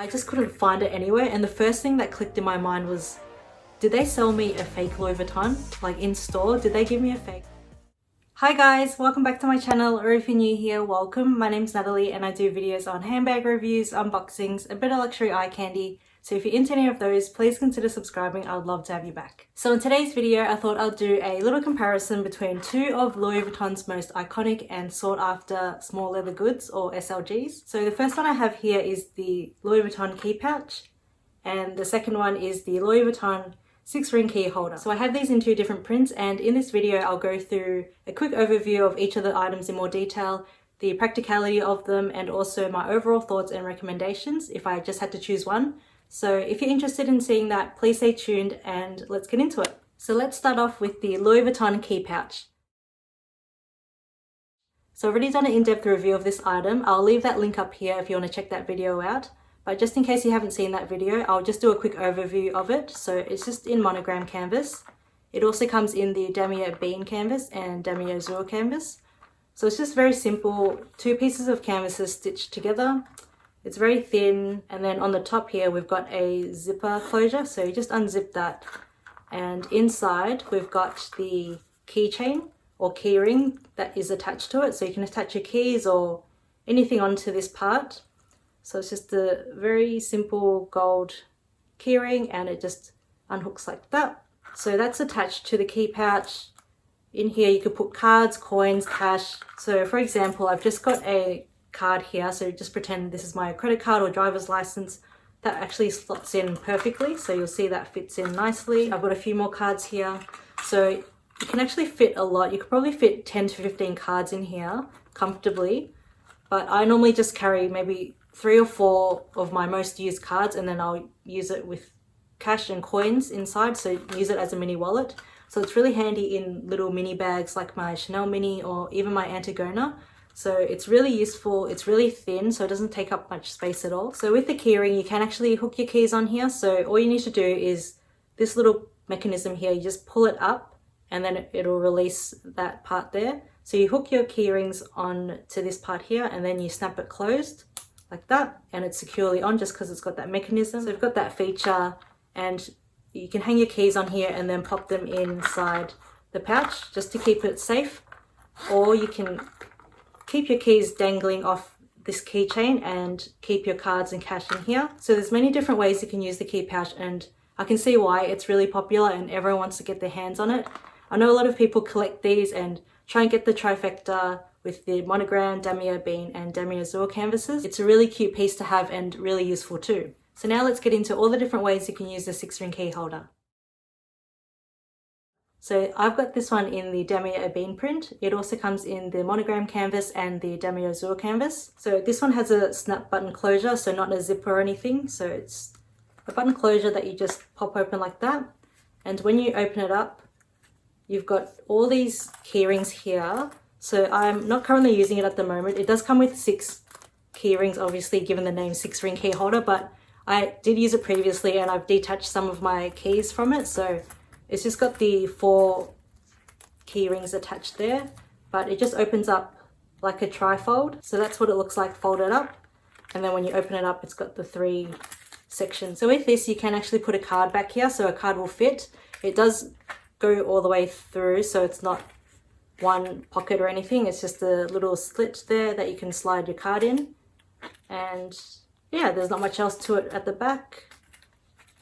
I just couldn't find it anywhere, and the first thing that clicked in my mind was, did they sell me a fake Louis Vuitton? Like in store? Did they give me a fake? Hi guys, welcome back to my channel, or if you're new here, welcome. My name's Natalie and I do videos on handbag reviews, unboxings, a bit of luxury eye candy. So if you're into any of those, please consider subscribing. I would love to have you back. So in today's video, I thought I'll do a little comparison between two of Louis Vuitton's most iconic and sought after small leather goods, or SLGs. So the first one I have here is the Louis Vuitton key pouch, and the second one is the Louis Vuitton 6-ring key holder. So I have these in two different prints, and in this video I'll go through a quick overview of each of the items in more detail, the practicality of them, and also my overall thoughts and recommendations if I just had to choose one. So if you're interested in seeing that, please stay tuned and let's get into it. So let's start off with the Louis Vuitton key pouch. So I've already done an in-depth review of this item. I'll leave that link up here if you want to check that video out. But just in case you haven't seen that video, I'll just do a quick overview of it. So it's just in monogram canvas. It also comes in the Damier Ebene Canvas and Damier Ebene Canvas. So it's just very simple, two pieces of canvases stitched together. It's very thin, and then on the top here we've got a zipper closure, so you just unzip that, and inside we've got the keychain or keyring that is attached to it, so you can attach your keys or anything onto this part. So it's just a very simple gold keyring, and it just unhooks like that. So that's attached to the key pouch. In here you could put cards, coins, cash. So for example, I've just got a card here, so just pretend this is my credit card or driver's license. That actually slots in perfectly, so you'll see that fits in nicely. I've got a few more cards here, so you can actually fit a lot. You could probably fit 10 to 15 cards in here comfortably, but I normally just carry maybe 3 or 4 of my most used cards, and then I'll use it with cash and coins inside, so use it as a mini wallet. So it's really handy in little mini bags like my Chanel mini or even my Antigona. So it's really useful. It's really thin, so it doesn't take up much space at all. So with the keyring, you can actually hook your keys on here. So all you need to do is this little mechanism here, you just pull it up and then it'll release that part there. So you hook your keyrings on to this part here, and then you snap it closed like that, and it's securely on just because it's got that mechanism. So you've got that feature, and you can hang your keys on here and then pop them inside the pouch just to keep it safe. Or you can keep your keys dangling off this keychain and keep your cards and cash in here. So there's many different ways you can use the key pouch, and I can see why it's really popular and everyone wants to get their hands on it. I know a lot of people collect these and try and get the trifecta with the monogram, Damier Ebene and Damier Ebene canvases. It's a really cute piece to have and really useful too. So now let's get into all the different ways you can use the 6-ring key holder. So I've got this one in the Damier Ebene print. It also comes in the monogram canvas and the Damier Ebene canvas. So this one has a snap button closure, so not a zipper or anything. So it's a button closure that you just pop open like that. And when you open it up, you've got all these keyrings here. So I'm not currently using it at the moment. It does come with 6 keyrings, obviously, given the name 6-ring key holder, but I did use it previously and I've detached some of my keys from it. So it's just got the 4 key rings attached there, but it just opens up like a trifold. So that's what it looks like folded up. And then when you open it up, it's got the 3 sections. So with this, you can actually put a card back here, so a card will fit. It does go all the way through, so it's not one pocket or anything. It's just a little slit there that you can slide your card in. And yeah, there's not much else to it at the back.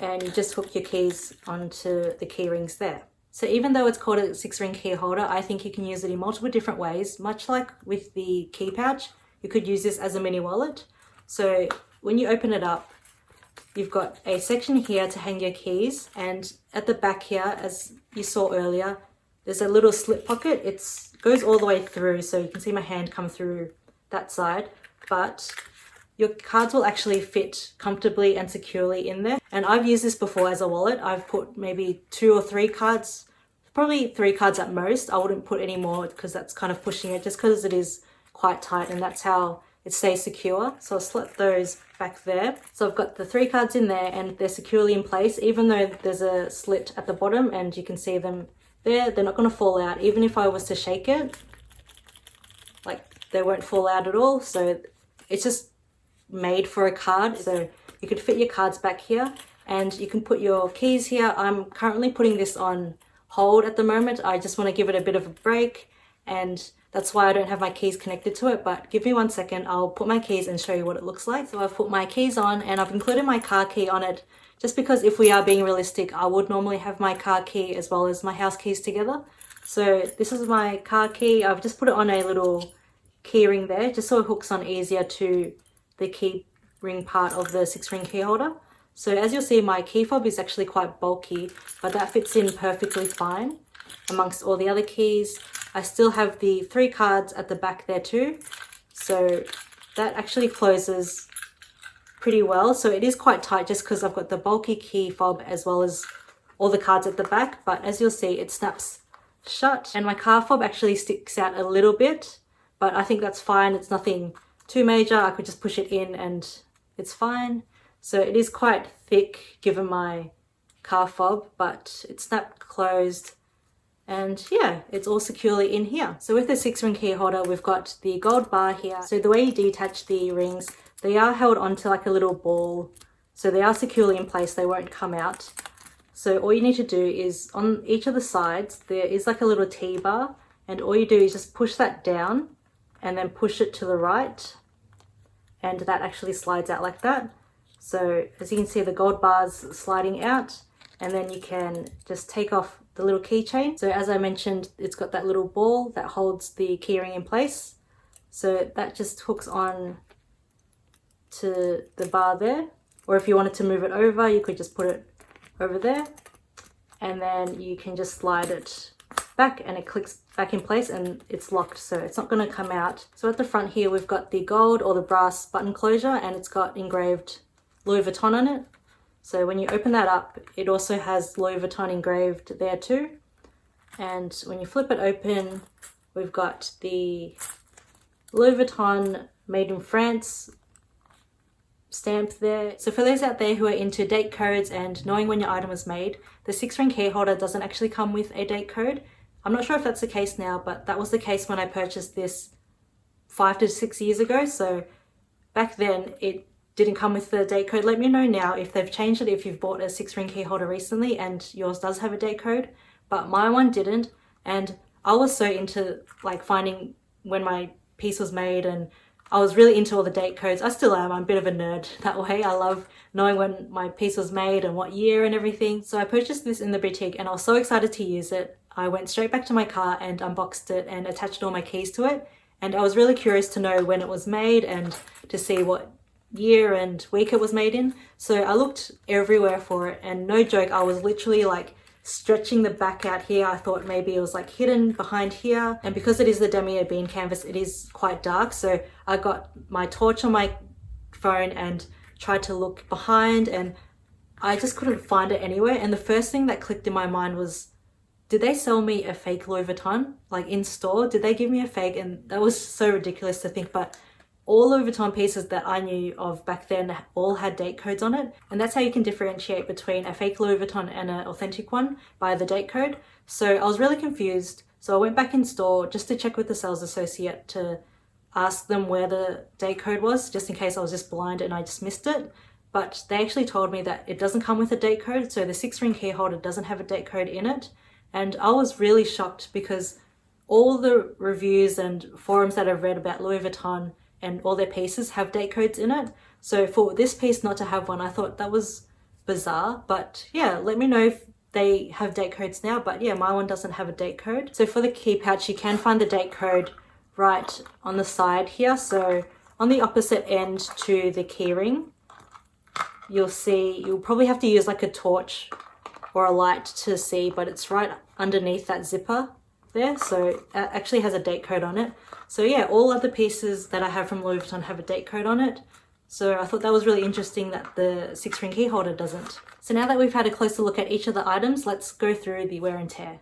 And you just hook your keys onto the key rings there. So even though it's called a 6-ring key holder, I think you can use it in multiple different ways. Much like with the key pouch, you could use this as a mini wallet. So when you open it up, you've got a section here to hang your keys, and at the back here, as you saw earlier, there's a little slip pocket. It goes all the way through, so you can see my hand come through that side, but your cards will actually fit comfortably and securely in there. And I've used this before as a wallet. I've put maybe 2 or 3 cards, probably 3 cards at most. I wouldn't put any more because that's kind of pushing it, just because it is quite tight, and that's how it stays secure. So I'll slip those back there. So I've got the 3 cards in there and they're securely in place, even though there's a slit at the bottom and you can see them there. They're not going to fall out. Even if I was to shake it, like, they won't fall out at all. So it's just made for a card, so you could fit your cards back here and you can put your keys here. I'm currently putting this on hold at the moment. I just want to give it a bit of a break, and that's why I don't have my keys connected to it, but give me 1 second, I'll put my keys and show you what it looks like. So I've put my keys on and I've included my car key on it just because if we are being realistic, I would normally have my car key as well as my house keys together. So this is my car key. I've just put it on a little key ring there just so it hooks on easier to the key ring part of the 6-ring key holder. So as you'll see, my key fob is actually quite bulky, but that fits in perfectly fine amongst all the other keys. I still have the 3 cards at the back there too, so that actually closes pretty well. So it is quite tight just because I've got the bulky key fob as well as all the cards at the back, but as you'll see, it snaps shut. And my car fob actually sticks out a little bit, but I think that's fine. It's nothing too major. I could just push it in and it's fine. So it is quite thick given my car fob, but it's snapped closed. And yeah, it's all securely in here. So with the 6-ring key holder, we've got the gold bar here. So the way you detach the rings, they are held onto like a little ball. So they are securely in place, they won't come out. So all you need to do is on each of the sides, there is like a little T-bar, and all you do is just push that down and then push it to the right. And that actually slides out like that. So as you can see, the gold bar's sliding out, and then you can just take off the little keychain. So as I mentioned, it's got that little ball that holds the keyring in place. So that just hooks on to the bar there. Or if you wanted to move it over, you could just put it over there. And then you can just slide it back and it clicks back in place and it's locked, so it's not going to come out. So at the front here, we've got the gold or the brass button closure, and it's got engraved Louis Vuitton on it. So when you open that up, it also has Louis Vuitton engraved there too. And when you flip it open, we've got the Louis Vuitton Made in France stamp there. So for those out there who are into date codes and knowing when your item was made, the 6-ring key holder doesn't actually come with a date code. I'm not sure if that's the case now, but that was the case when I purchased this 5 to 6 years ago. So back then it didn't come with the date code. Let me know now if they've changed it, if you've bought a 6-ring key holder recently and yours does have a date code, but my one didn't. And I was so into like finding when my piece was made, and I was really into all the date codes. I still am. I'm a bit of a nerd that way. I love knowing when my piece was made and what year and everything. So I purchased this in the boutique and I was so excited to use it. I went straight back to my car and unboxed it and attached all my keys to it. And I was really curious to know when it was made and to see what year and week it was made in. So I looked everywhere for it, and no joke, I was literally like stretching the back out here. I thought maybe it was like hidden behind here, and because it is the Damier Ebene canvas, it is quite dark, so I got my torch on my phone and tried to look behind, and I just couldn't find it anywhere. And the first thing that clicked in my mind was, did they sell me a fake Louis Vuitton like in store? Did they give me a fake? And that was so ridiculous to think, but all Louis Vuitton pieces that I knew of back then all had date codes on it. And that's how you can differentiate between a fake Louis Vuitton and an authentic one, by the date code. So I was really confused. So I went back in store just to check with the sales associate to ask them where the date code was, just in case I was just blind and I just missed it. But they actually told me that it doesn't come with a date code. So the 6-ring key holder doesn't have a date code in it. And I was really shocked because all the reviews and forums that I've read about Louis Vuitton and all their pieces have date codes in it. So for this piece not to have one, I thought that was bizarre. But yeah, let me know if they have date codes now. But yeah, my one doesn't have a date code. So for the key pouch, you can find the date code right on the side here. So on the opposite end to the key ring, you'll see, you'll probably have to use like a torch or a light to see, but it's right underneath that zipper there. So it actually has a date code on it. So yeah, all other pieces that I have from Louis Vuitton have a date code on it. So I thought that was really interesting that the 6-ring key holder doesn't. So now that we've had a closer look at each of the items, let's go through the wear and tear.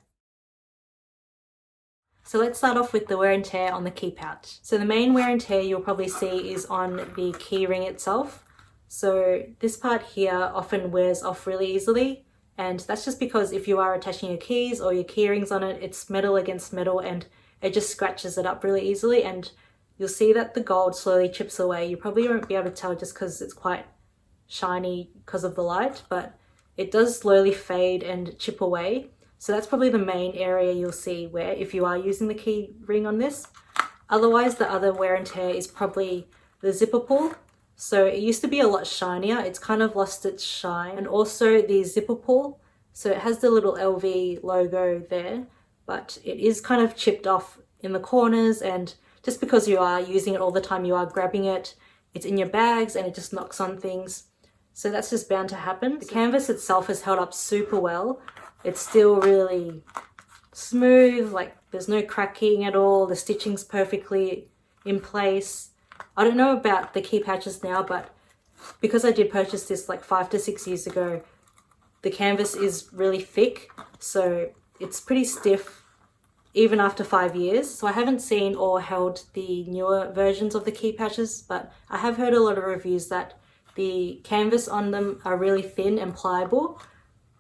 So let's start off with the wear and tear on the key pouch. So the main wear and tear you'll probably see is on the key ring itself. So this part here often wears off really easily. And that's just because if you are attaching your keys or your key rings on it, it's metal against metal and it just scratches it up really easily, and you'll see that the gold slowly chips away. You probably won't be able to tell just because it's quite shiny because of the light, but it does slowly fade and chip away. So that's probably the main area you'll see where if you are using the key ring on this. Otherwise, the other wear and tear is probably the zipper pull. So it used to be a lot shinier. It's kind of lost its shine. And also the zipper pull. So it has the little LV logo there, but it is kind of chipped off in the corners, and just because you are using it all the time, you are grabbing it, it's in your bags and it just knocks on things. So that's just bound to happen. The canvas itself has held up super well. It's still really smooth, like there's no cracking at all. The stitching's perfectly in place. I don't know about the key pouches now, but because I did purchase this like 5 to 6 years ago, the canvas is really thick, so it's pretty stiff even after 5 years. So I haven't seen or held the newer versions of the key pouches, but I have heard a lot of reviews that the canvas on them are really thin and pliable,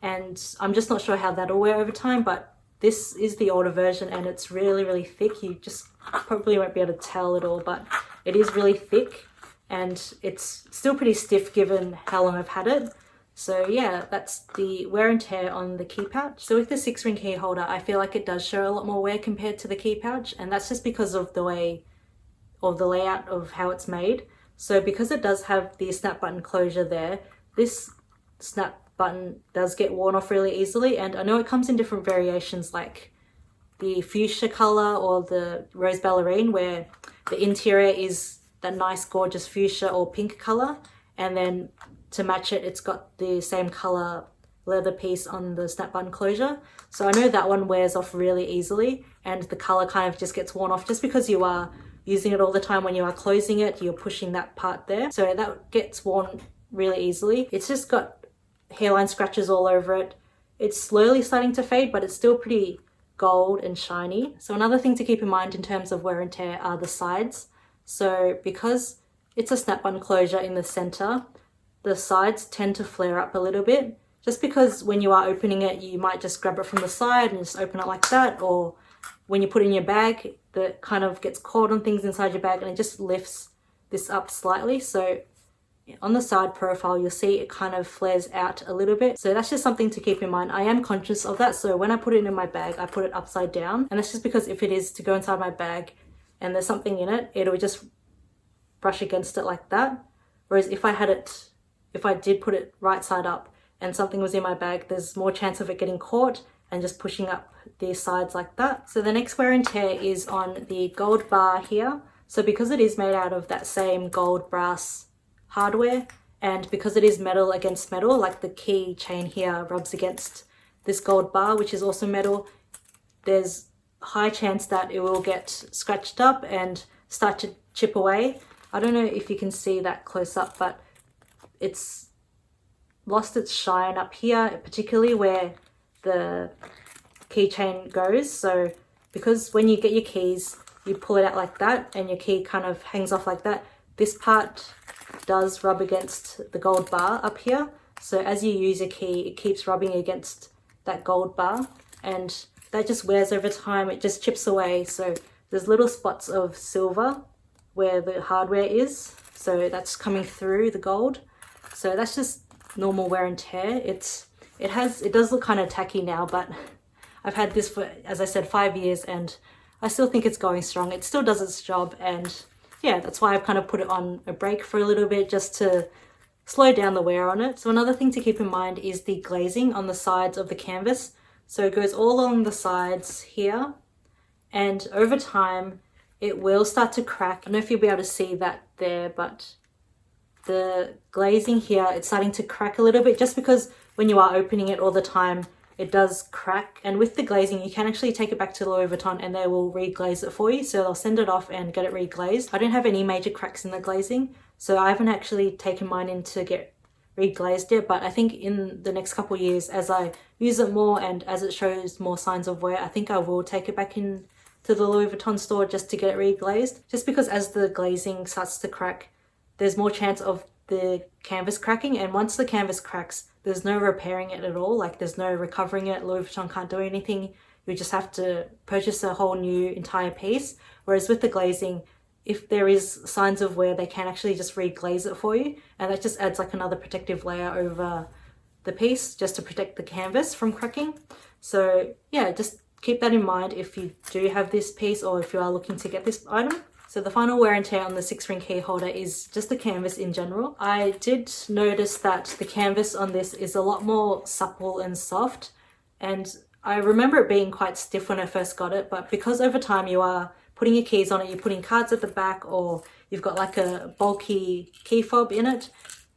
and I'm just not sure how that'll wear over time, but this is the older version and it's really, really thick. You just probably won't be able to tell at all, but it is really thick and it's still pretty stiff given how long I've had it. So yeah, that's the wear and tear on the key pouch. So with the 6-ring key holder, I feel like it does show a lot more wear compared to the key pouch, and that's just because of the way of the layout of how it's made. So because it does have the snap button closure there, this snap button does get worn off really easily, and I know it comes in different variations like the fuchsia color or the rose ballerine, where the interior is that nice gorgeous fuchsia or pink color, and then to match it, it's got the same color leather piece on the snap button closure. So I know that one wears off really easily, and the color kind of just gets worn off just because you are using it all the time. When you are closing it, you're pushing that part there, so that gets worn really easily. It's just got hairline scratches all over it. It's slowly starting to fade, but it's still pretty gold and shiny. So another thing to keep in mind in terms of wear and tear are the sides. So because it's a snap button closure in the center, the sides tend to flare up a little bit, just because when you are opening it, you might just grab it from the side and just open it like that, or when you put it in your bag, that kind of gets caught on things inside your bag and it just lifts this up slightly. So on the side profile, you'll see it kind of flares out a little bit. So that's just something to keep in mind. I am conscious of that. So when I put it in my bag, I put it upside down. And that's just because if it is to go inside my bag and there's something in it, it'll just brush against it like that. Whereas if I did put it right side up and something was in my bag, there's more chance of it getting caught and just pushing up the sides like that. So the next wear and tear is on the gold bar here. So because it is made out of that same gold brass hardware, and because it is metal against metal, like the key chain here rubs against this gold bar, which is also metal, there's a high chance that it will get scratched up and start to chip away. I don't know if you can see that close up, but it's lost its shine up here, particularly where the keychain goes. So because when you get your keys, you pull it out like that and your key kind of hangs off like that, this part does rub against the gold bar up here. So as you use a key, it keeps rubbing against that gold bar, and that just wears over time. It just chips away. So there's little spots of silver where the hardware is, so that's coming through the gold. So that's just normal wear and tear. It does look kind of tacky now, but I've had this for, as I said, 5 years, and I still think it's going strong. It still does its job, and yeah, that's why I've kind of put it on a break for a little bit just to slow down the wear on it. So another thing to keep in mind is the glazing on the sides of the canvas. So it goes all along the sides here, and over time it will start to crack. I don't know if you'll be able to see that there, but the glazing here, it's starting to crack a little bit just because when you are opening it all the time, it does crack. And with the glazing, you can actually take it back to Louis Vuitton and they will re-glaze it for you. So they'll send it off and get it re-glazed. I don't have any major cracks in the glazing, so I haven't actually taken mine in to get re-glazed yet. But I think in the next couple of years, as I use it more and as it shows more signs of wear, I think I will take it back in to the Louis Vuitton store just to get it re-glazed. Just because as the glazing starts to crack, there's more chance of the canvas cracking, and once the canvas cracks, there's no repairing it at all. Like there's no recovering it. Louis Vuitton can't do anything. You just have to purchase a whole new entire piece. Whereas with the glazing, if there is signs of wear, they can actually just re-glaze it for you, and that just adds like another protective layer over the piece just to protect the canvas from cracking. So yeah, just keep that in mind if you do have this piece or if you are looking to get this item. So the final wear and tear on the 6-ring key holder is just the canvas in general. I did notice that the canvas on this is a lot more supple and soft, and I remember it being quite stiff when I first got it, but because over time you are putting your keys on it, you're putting cards at the back, or you've got like a bulky key fob in it,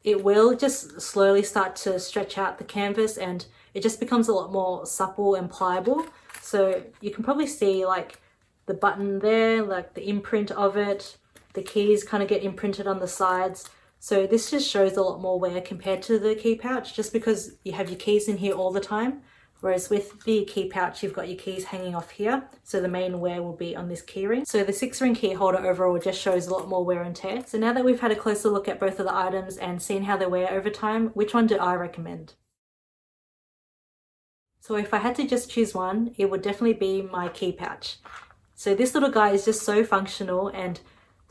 it will just slowly start to stretch out the canvas and it just becomes a lot more supple and pliable. So you can probably see like the button there, like the imprint of it, the keys kind of get imprinted on the sides. So this just shows a lot more wear compared to the key pouch, just because you have your keys in here all the time. Whereas with the key pouch, you've got your keys hanging off here. So the main wear will be on this key ring. So the 6-ring key holder overall just shows a lot more wear and tear. So now that we've had a closer look at both of the items and seen how they wear over time, which one do I recommend? So if I had to just choose one, it would definitely be my key pouch. So this little guy is just so functional and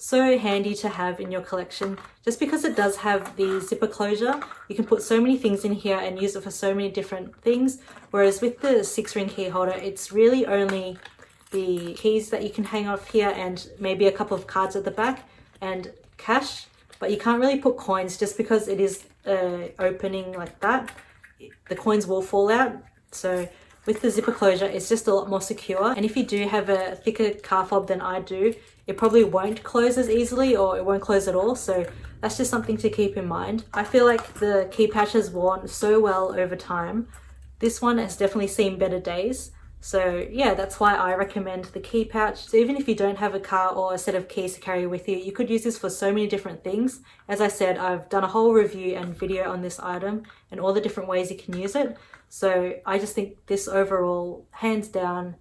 so handy to have in your collection, just because it does have the zipper closure. You can put so many things in here and use it for so many different things, whereas with the 6-ring key holder, it's really only the keys that you can hang off here and maybe a couple of cards at the back and cash, but you can't really put coins just because it is opening like that. The coins will fall out. So with the zipper closure, it's just a lot more secure, and if you do have a thicker car fob than I do, it probably won't close as easily, or it won't close at all. So that's just something to keep in mind. I feel like the key pouch has worn so well over time. This one has definitely seen better days. So yeah, that's why I recommend the key pouch. So even if you don't have a car or a set of keys to carry with you, you could use this for so many different things. As I said, I've done a whole review and video on this item and all the different ways you can use it. So I just think this overall, hands down,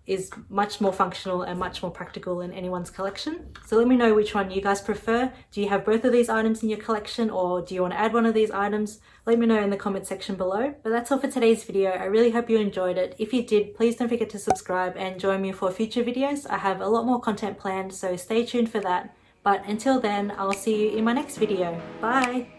is much more functional and much more practical in anyone's collection. So let me know which one you guys prefer. Do you have both of these items in your collection, or do you want to add one of these items? Let me know in the comment section below. But that's all for today's video. I really hope you enjoyed it. If you did, please don't forget to subscribe and join me for future videos. I have a lot more content planned, so stay tuned for that. But until then, I'll see you in my next video. Bye!